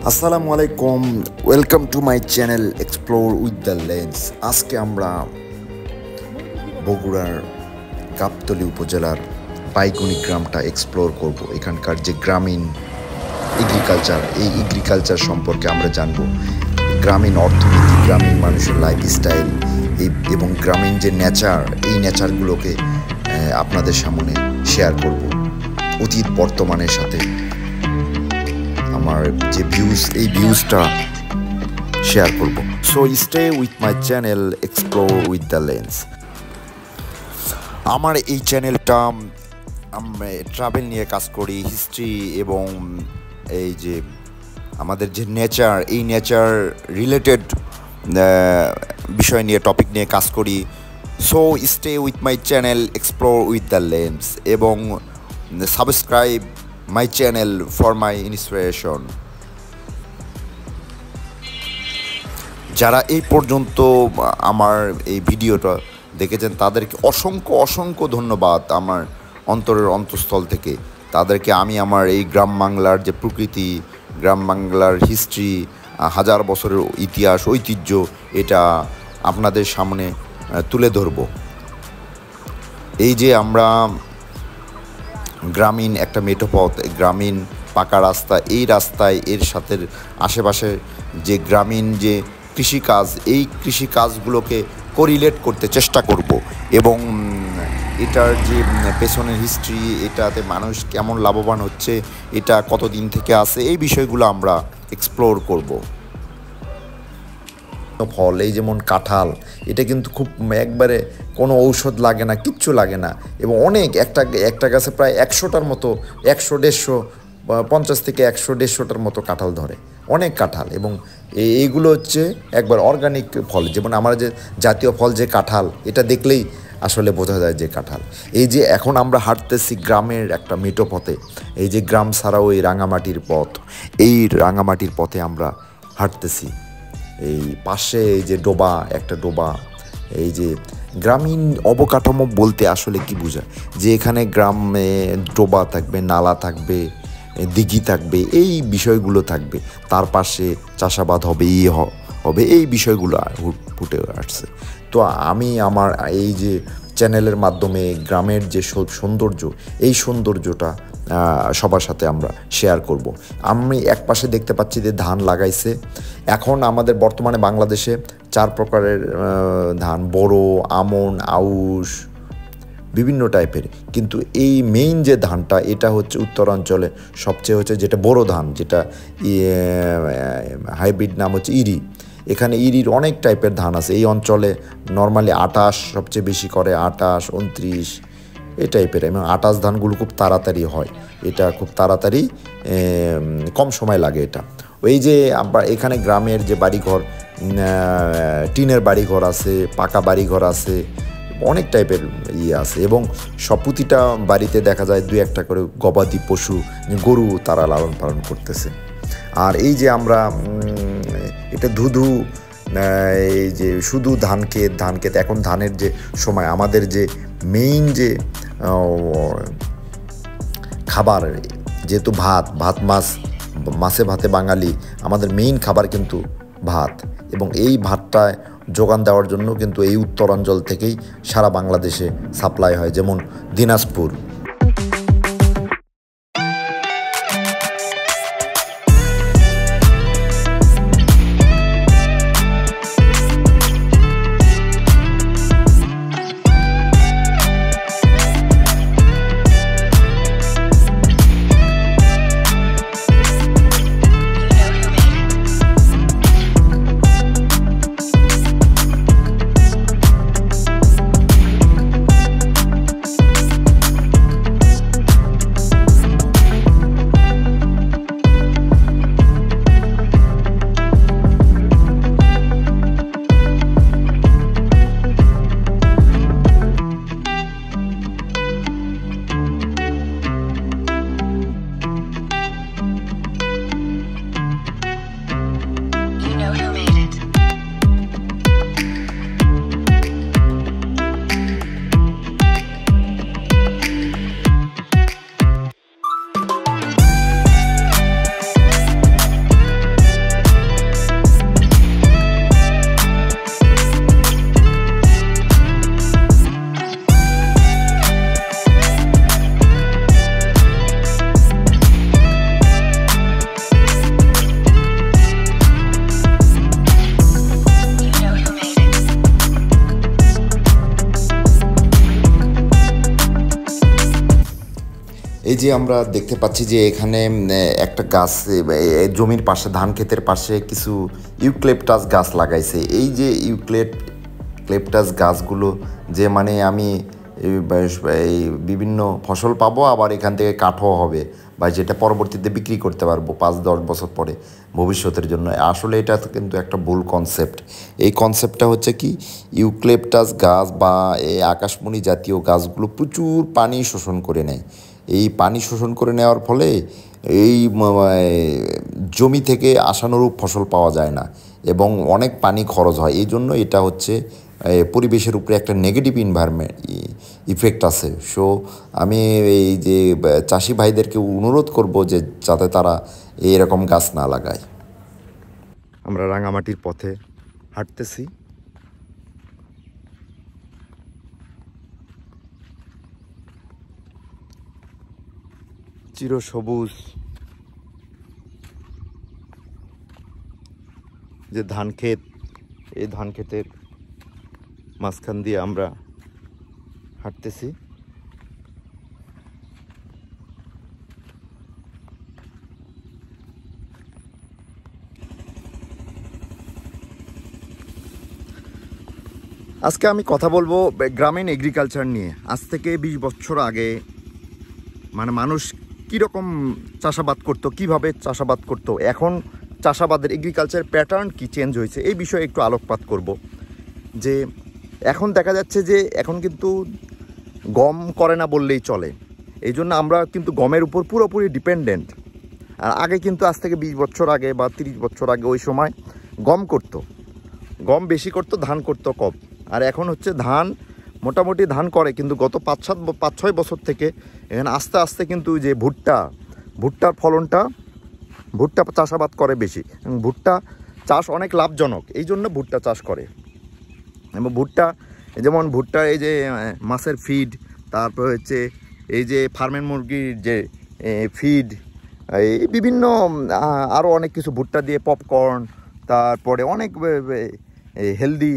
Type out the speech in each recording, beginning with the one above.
আসসালামু আলাইকুম, welcome to my channel explore with the lens. আজকে আমরা বগুড়ার গাবতলী উপজেলার বাইগুনি গ্রামটা এক্সপ্লোর করব। এখানকার যে গ্রামীণ এগ্রিকালচার, এই এগ্রিকালচার সম্পর্কে আমরা জানব। গ্রামীণ অর্থনীতি, গ্রামীণ মানুষের লাইফস্টাইল এবং গ্রামীণ যে নেচার, এই নেচারগুলোকে আপনাদের সামনে শেয়ার করব অতীত বর্তমানের সাথে। আমার যে ভিউজ, এই ভিউজটা শেয়ার করব। So stay with my channel explore with the lens. আমার এই চ্যানেলটা আমরা ট্রাভেল নিয়ে কাজ করি, হিস্ট্রি এবং এই যে আমাদের যে নেচার, এই নেচার রিলেটেড বিষয় নিয়ে, টপিক নিয়ে কাজ করি। So stay with my channel explore with the lens এবং subscribe my channel for my inspiration. যারা এই পর্যন্ত আমার এই ভিডিওটা দেখেছেন তাদেরকে অসংখ্য অসংখ্য ধন্যবাদ আমার অন্তরের অন্তঃস্থল থেকে। তাদেরকে আমি আমার এই গ্রাম বাংলার যে প্রকৃতি, গ্রাম বাংলার হিস্ট্রি, হাজার বছরের ইতিহাস, ঐতিহ্য, এটা আপনাদের সামনে তুলে ধরব। এই যে আমরা গ্রামীণ একটা মেঠোপথ, গ্রামীণ পাকা রাস্তা, এই রাস্তায় এর সাথে আশেপাশে যে গ্রামীণ যে কৃষিকাজ, এই কৃষিকাজগুলোকে কোরিলেট করতে চেষ্টা করব এবং এটার যে পেছনের হিস্ট্রি, এটাতে মানুষ কেমন লাভবান হচ্ছে, এটা কতদিন থেকে আছে, এই বিষয়গুলো আমরা এক্সপ্লোর করব। ফল, এই যেমন কাঁঠাল, এটা কিন্তু খুব একবারে কোনো ঔষধ লাগে না, কিচ্ছু লাগে না এবং অনেক একটা গাছে প্রায় 100টার মতো, 100-150 50 থেকে 100-150টার মতো কাঁঠাল ধরে, অনেক কাঁঠাল। এবং এইগুলো হচ্ছে একবার অর্গানিক ফল। যেমন আমার যে জাতীয় ফল যে কাঁঠাল, এটা দেখলেই আসলে বোঝা যায় যে কাঁঠাল। এই যে এখন আমরা হাঁটতেছি গ্রামের একটা মেঠো পথে, এই যে গ্রাম ছাড়াও এই রাঙামাটির পথ, এই রাঙামাটির পথে আমরা হাঁটতেছি। এই পাশে এই যে ডোবা, একটা ডোবা, এই যে গ্রামীণ অবকাঠামো বলতে আসলে কি বোঝায়, যে এখানে গ্রামে ডোবা থাকবে, নালা থাকবে, দিঘি থাকবে, এই বিষয়গুলো থাকবে। তার পাশে চাষাবাদ হবে, হবে, এই বিষয়গুলো ফুটে আসছে। তো আমি আমার এই যে চ্যানেলের মাধ্যমে গ্রামের যে সৌন্দর্য, এই সৌন্দর্যটা সবার সাথে আমরা শেয়ার করব। আমি এক পাশে দেখতে পাচ্ছি যে ধান লাগাইছে। এখন আমাদের বর্তমানে বাংলাদেশে 4 প্রকারের ধান, বোরো, আমন, আউশ, বিভিন্ন টাইপের। কিন্তু এই মেইন যে ধানটা, এটা হচ্ছে উত্তরাঞ্চলে সবচেয়ে হচ্ছে যেটা বোরো ধান, যেটা হাইব্রিড নাম হচ্ছে ইরি। এখানে ইরির অনেক টাইপের ধান আছে। এই অঞ্চলে নর্মালি 28 সবচেয়ে বেশি করে, 28, 29 এই টাইপের। এবং 28 ধানগুলো খুব তাড়াতাড়ি হয়, এটা খুব তাড়াতাড়ি, কম সময় লাগে এটা। ওই যে আবার এখানে গ্রামের যে বাড়িঘর, টিনের বাড়িঘর আছে, পাকা বাড়িঘর আছে, অনেক টাইপের আছে। এবং প্রতিটা বাড়িতে দেখা যায় 2-1টা করে গবাদি পশু, গরু তারা লালন পালন করতেছে। আর এই যে আমরা এটা ধুধু, এই যে শুধু ধান ক্ষেত, এখন ধানের যে সময়, আমাদের যে মেইন যে খাবার, যেহেতু ভাত মাছে ভাতে বাঙালি, আমাদের মেইন খাবার কিন্তু ভাত। এবং এই ভাতটা যোগান দেওয়ার জন্য কিন্তু এই উত্তরাঞ্চল থেকেই সারা বাংলাদেশে সাপ্লাই হয়, যেমন দিনাজপুর। যে আমরা দেখতে পাচ্ছি যে এখানে একটা গাছ জমির পাশে ধান ক্ষেতের পাশে কিছু ইউক্লিপটাস গাছ লাগাইছে। এই যে ক্লেপটাস গাছগুলো যে মানে আমি এই বিভিন্ন ফসল পাবো, আবার এখান থেকে কাঠও হবে, বা যেটা পরবর্তীতে বিক্রি করতে পারবো 5-10 বছর পরে ভবিষ্যতের জন্য। আসলে এটা কিন্তু একটা ভুল কনসেপ্ট। এই কনসেপ্টটা হচ্ছে কি, ইউক্লিপটাস গাছ বা এই আকাশমণি জাতীয় গাছগুলো প্রচুর পানি শোষণ করে নেয়। এই পানি শোষণ করে নেওয়ার ফলে এই জমি থেকে আশানুরূপ ফসল পাওয়া যায় না এবং অনেক পানি খরচ হয়। এই জন্য এটা হচ্ছে পরিবেশের উপরে একটা নেগেটিভ ইফেক্ট আছে। সো আমি এই যে চাষি ভাইদেরকে অনুরোধ করব যে যাতে তারা এরকম গাছ না লাগায়। আমরা রাঙামাটির পথে হাঁটতেছি। চিরসবুজ যে ধান ক্ষেত, এই ধান ক্ষেতের মাঝখান দিয়ে আমরা হাঁটতেছি। আজকে আমি কথা বলবো গ্রামীণ এগ্রিকালচার নিয়ে। আজ থেকে 20 বছর আগে মানে মানুষ কীরকম চাষাবাদ করতো, কিভাবে চাষাবাদ করতো, এখন চাষাবাদের এগ্রিকালচার প্যাটার্ন কি চেঞ্জ হয়েছে, এই বিষয়ে একটু আলোকপাত করব। যে এখন দেখা যাচ্ছে যে এখন কিন্তু গম করে না বললেই চলে। এই জন্য আমরা কিন্তু গমের উপর পুরোপুরি ডিপেন্ডেন্ট। আর আগে কিন্তু আজ থেকে 20 বছর আগে বা 30 বছর আগে ওই সময় গম করতো, গম বেশি করতো, ধান করতো কম। আর এখন হচ্ছে ধান মোটামুটি ধান করে, কিন্তু গত 5-6 বছর থেকে এখানে আস্তে আস্তে কিন্তু যে ভুট্টার ফলনটা, ভুট্টা চাষাবাদ করে বেশি। এবং ভুট্টা চাষ অনেক লাভজনক, এই জন্য ভুট্টা চাষ করে। এবং ভুট্টা যেমন ভুট্টা এই যে মাছের ফিড, তারপর হচ্ছে এই যে ফার্মের মুরগির যে ফিড, এই বিভিন্ন আরও অনেক কিছু ভুট্টা দিয়ে পপকর্ন, তারপরে অনেক হেলদি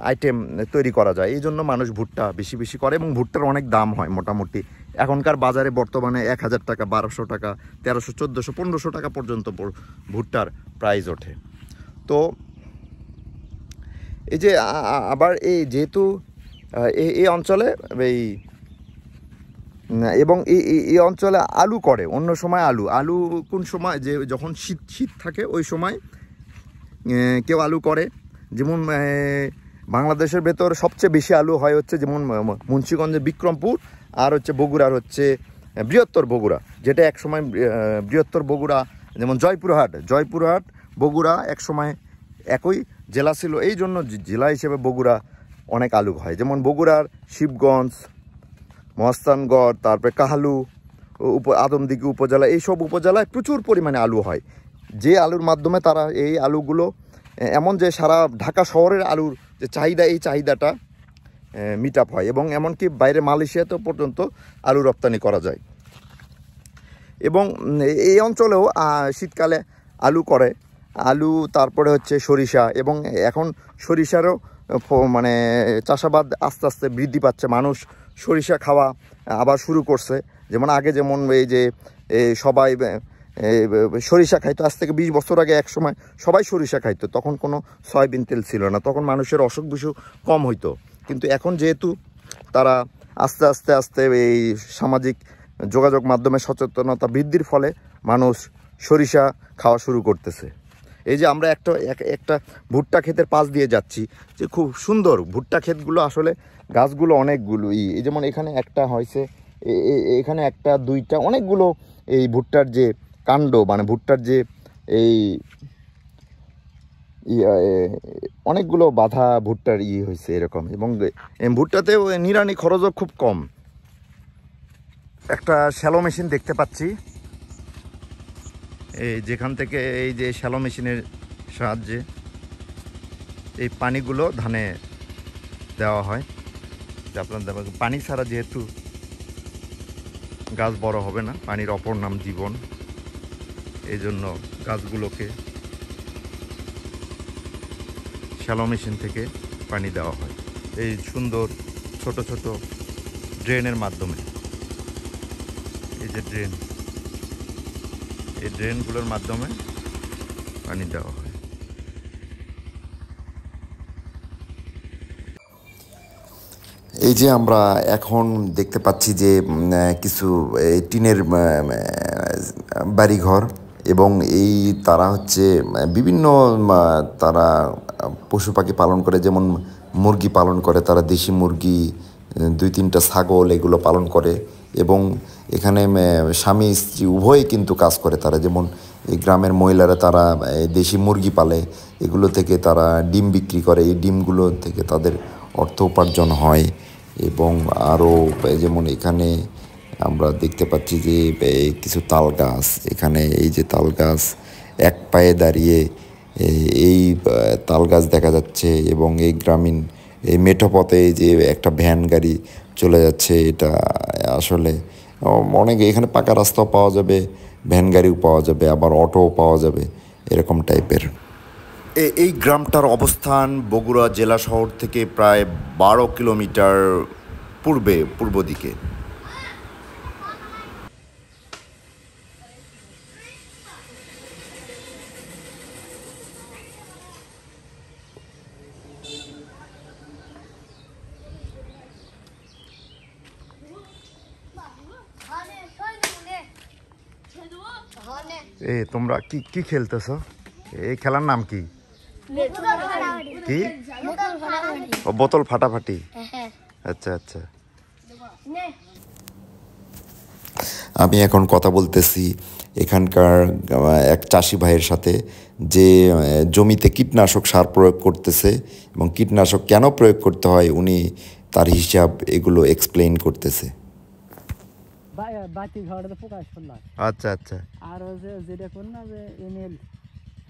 আইটেম তৈরি করা যায়। এই জন্য মানুষ ভুট্টা বেশি বেশি করে এবং ভুট্টার অনেক দাম হয়। মোটামুটি এখনকার বাজারে বর্তমানে 1000 টাকা, 1200 টাকা, 1300, 1400, 1500 টাকা পর্যন্ত ভুট্টার প্রাইস ওঠে। তো এই যে আবার এই যেহেতু এই অঞ্চলে এই এবং এই অঞ্চলে আলু করে, অন্য সময় আলু কোন সময়, যে যখন শীত থাকে ওই সময় কেউ আলু করে। যেমন বাংলাদেশের ভেতর সবচেয়ে বেশি আলু হয় হচ্ছে যেমন মুন্সিগঞ্জের বিক্রমপুর, আর হচ্ছে বগুড়ার হচ্ছে বৃহত্তর বগুড়া, যেটা একসময় বৃহত্তর বগুড়া, যেমন জয়পুরহাট বগুড়া একসময় একই জেলা ছিল। এই জন্য জেলা হিসেবে বগুড়া অনেক আলু হয়। যেমন বগুড়ার শিবগঞ্জ, মহাস্থানগড়, তারপরে কাহালু, আদমদিঘি উপজেলা, এইসব উপজেলায় প্রচুর পরিমাণে আলু হয়। যে আলুর মাধ্যমে তারা এই আলুগুলো এমন যে সারা ঢাকা শহরের আলুর যে চাহিদা, এই চাহিদাটা মিট আপ হয় এবং এমনকি বাইরে মালয়েশিয়াতে পর্যন্ত আলু রপ্তানি করা যায়। এবং এই অঞ্চলেও শীতকালে আলু করে, আলু, তারপরে হচ্ছে সরিষা। এবং এখন সরিষারও মানে চাষাবাদ আস্তে আস্তে বৃদ্ধি পাচ্ছে, মানুষ সরিষা খাওয়া আবার শুরু করছে। যেমন আগে যেমন এই যে সবাই সরিষা খাইতো, আজ থেকে 20 বছর আগে এক সময় সবাই সরিষা খাইতো, তখন কোনো সয়াবিন তেল ছিল না, তখন মানুষের অসুখ বিসুখ কম হইতো। কিন্তু এখন যেহেতু তারা আস্তে আস্তে এই সামাজিক যোগাযোগ মাধ্যমে সচেতনতা বৃদ্ধির ফলে মানুষ সরিষা খাওয়া শুরু করতেছে। এই যে আমরা একটা ভুট্টা ক্ষেতের পাশ দিয়ে যাচ্ছি, যে খুব সুন্দর ভুট্টা ক্ষেতগুলো, আসলে গাছগুলো অনেকগুলো এই যেমন এখানে একটা হয়েছে, এখানে একটা, দুইটা, অনেকগুলো এই ভুট্টার যে কাণ্ড, মানে ভুট্টার যে এই অনেকগুলো বাধা ভুট্টার হয়েছে এরকম। এবং ভুট্টাতেও নিড়ানি খরচও খুব কম। একটা শ্যালো মেশিন দেখতে পাচ্ছি, এই যেখান থেকে এই যে শ্যালো মেশিনের সাহায্যে এই পানিগুলো ধানে দেওয়া হয়। যে আপনার পানি ছাড়া যেহেতু গাছ বড় হবে না, পানির অপর নাম জীবন, এই জন্য গাছগুলোকে শ্যালো মেশিন থেকে পানি দেওয়া হয় এই সুন্দর ছোট ছোট ড্রেনের মাধ্যমে। এই যে ড্রেন, এই ড্রেনগুলোর মাধ্যমে পানি দেওয়া হয়। এই যে আমরা এখন দেখতে পাচ্ছি যে কিছু টিনের বাড়িঘর, এবং এই তারা হচ্ছে বিভিন্ন তারা পশু পাখি পালন করে, যেমন মুরগি পালন করে তারা, দেশি মুরগি, 2-3টা ছাগল এগুলো পালন করে। এবং এখানে স্বামী স্ত্রী উভয়ই কিন্তু কাজ করে তারা, যেমন এই গ্রামের মহিলারা তারা দেশি মুরগি পালে, এগুলো থেকে তারা ডিম বিক্রি করে, এই ডিমগুলো থেকে তাদের অর্থ উপার্জন হয়। এবং আরও যেমন এখানে আমরা দেখতে পাচ্ছি যে কিছু তাল গাছ, এখানে এই যে তাল গাছ এক পায়ে দাঁড়িয়ে এই তাল গাছ দেখা যাচ্ছে। এবং এই গ্রামীণ এই মেঠো পথে যে একটা ভ্যান গাড়ি চলে যাচ্ছে, এটা আসলে অনেক, এখানে পাকা রাস্তাও পাওয়া যাবে, ভ্যান গাড়িও পাওয়া যাবে, আবার অটোও পাওয়া যাবে, এরকম টাইপের। এই গ্রামটার অবস্থান বগুড়া জেলা শহর থেকে প্রায় 12 কিলোমিটার পূর্ব দিকে। এ তোমরা কি কি খেলতেছো? এই খেলার নাম কি? কি? ও বোতল ফাটাফাটি। আচ্ছা আচ্ছা। আমি এখন কথা বলতেছি এখানকার এক চাষি ভাইয়ের সাথে, যে জমিতে কীটনাশক সার প্রয়োগ করতেছে, এবং কীটনাশক কেন প্রয়োগ করতে হয় উনি তার হিসাব এগুলো এক্সপ্লেইন করতেছে। আচ্ছা আচ্ছা। আর যেটা কোন না যে এমএল,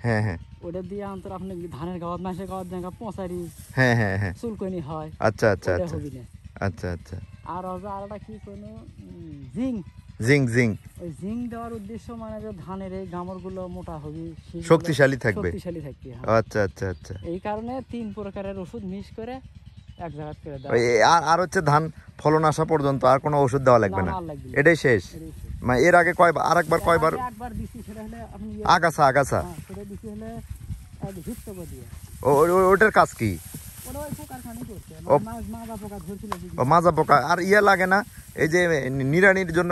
হ্যাঁ হ্যাঁ, ওটা দিয়ে অন্তর আপনি ধানের গাওয়াত, মাসের গাওয়াত দেখা পচারি, হ্যাঁ হ্যাঁ হ্যাঁ, চুলকনি হয়। আচ্ছা আচ্ছা আচ্ছা আচ্ছা আচ্ছা। আর আরেকটা কি কোনো জিং, জিঙ্ক ওই জিং দেওয়ার উদ্দেশ্য মানে যে ধানের এই গামরগুলো মোটা হবে, শক্তিশালী থাকবে। আচ্ছা আচ্ছা আচ্ছা। এই কারণে 3 প্রকারের ওষুধ মিক্স করে এক জায়গা করে দেওয়া। আর হচ্ছে ধান ফলন আসা পর্যন্ত আর কোনো ওষুধ দেওয়া লাগবে না, এটাই শেষ। মানে এর আগে কয়বার, আরেকবার কয়বার? একবার দিছি, সেটা হলে আপনি আগাছা সেটা দিছি হলে হিটটপ দিয়ে। ওটার কাজ কি? ওটা ওই পোকাখানি করছে, মাজা পোকা ধরছিল। ও মাজা পোকা। আর লাগে না এই যে নিড়ানির জন্য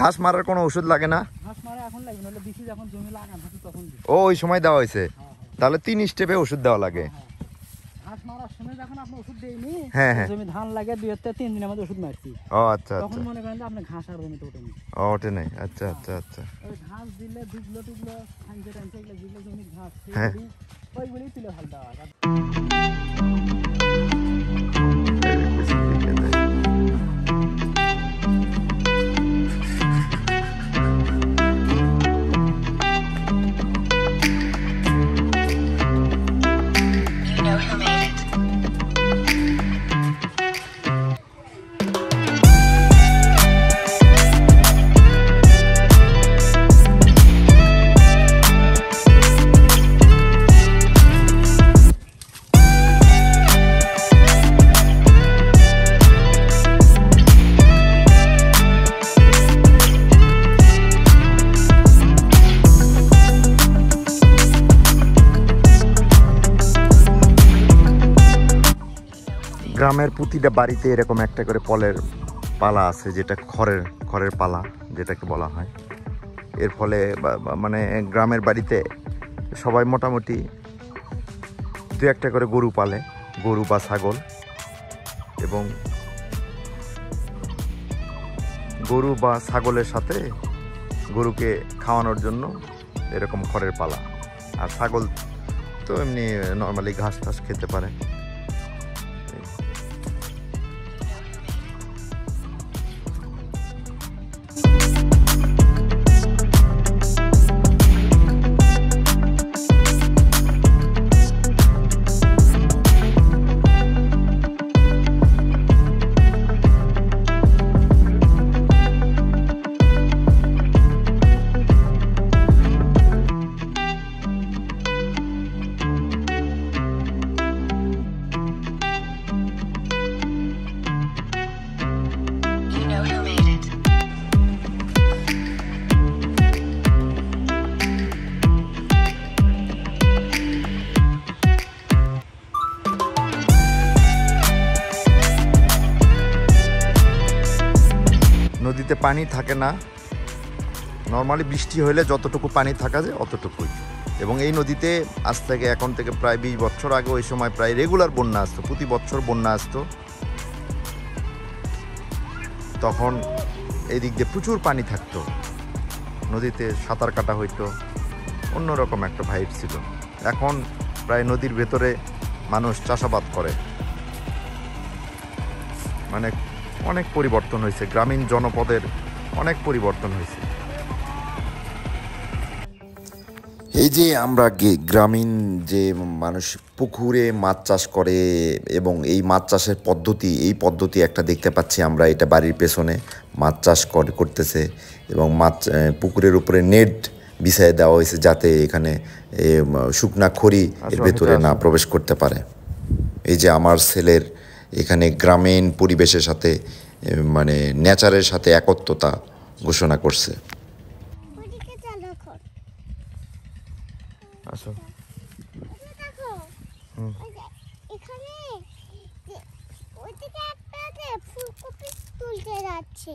ঘাস মারার কোনো ওষুধ লাগে না? ঘাস মারা এখন লাগবে না, দিছি যখন জমি লাগানো হবে তখন দিই। ওই সময় দেওয়া হয়েছে, তাহলে 3 স্টেপে ওষুধ দেওয়া লাগে। ঘাস মারার সময় যখন আপনি ওষুধ দেইনি, হ্যাঁ হ্যাঁ, জমি ধান লাগে 2-3 দিনের মধ্যে ওষুধ মারছি। ও আচ্ছা আচ্ছা, তখন মনে করেন যে আপনি ঘাস আর জমিতে ওঠেনি। ও ওঠে নাই। আচ্ছা আচ্ছা আচ্ছা। ওই ঘাস দিলে টুকলো খাইতে টাইতে এগুলো জমি ঘাস, হ্যাঁ, ওইগুলি তুলে ফেল দেওয়া। গ্রামের প্রতিটা বাড়িতে এরকম একটা করে পলের পালা আছে, যেটা খড়ের পালা যেটাকে বলা হয়। এর ফলে মানে গ্রামের বাড়িতে সবাই মোটামুটি 2-1টা করে গরু পালে, গরু বা ছাগল। এবং গরু বা ছাগলের সাথে গরুকে খাওয়ানোর জন্য এরকম খড়ের পালা। আর ছাগল তো এমনি নর্মালি ঘাস টাস খেতে পারে। নদীতে পানি থাকে না, নর্মালি বৃষ্টি হলে যতটুকু পানি থাকা যায় অতটুকুই। এবং এই নদীতে আজ থেকে এখন থেকে প্রায় 20 বছর আগে ওই সময় প্রায় রেগুলার বন্যা আসতো, প্রতি বছর বন্যা আসতো। তখন এই দিক দিয়ে প্রচুর পানি থাকতো, নদীতে সাঁতার কাটা হইতো, অন্যরকম একটা ভাইব ছিল। এখন প্রায় নদীর ভেতরে মানুষ চাষাবাদ করে, মানে অনেক পরিবর্তন হয়েছে, গ্রামীণ জনপদের অনেক পরিবর্তন হয়েছে। এই যে আমরা গ্রামীণ যে মানুষ পুকুরে মাছ চাষ করে এবং এই মাছ চাষের এই পদ্ধতি একটা দেখতে পাচ্ছি আমরা, এটা বাড়ির পেছনে মাছ চাষ করতেছে এবং মাছ পুকুরের উপরে নেট বিছায় দেওয়া হয়েছে যাতে এখানে শুকনা খড়ি এর ভেতরে না প্রবেশ করতে পারে। এই যে আমার ছেলের এখানে গ্রামীণ পরিবেশের সাথে মানে নেচারের সাথে একত্বতা ঘোষণা করছে। আসো। এখানে ওইদিকে একটা ফুলকপি তুলতে যাচ্ছে।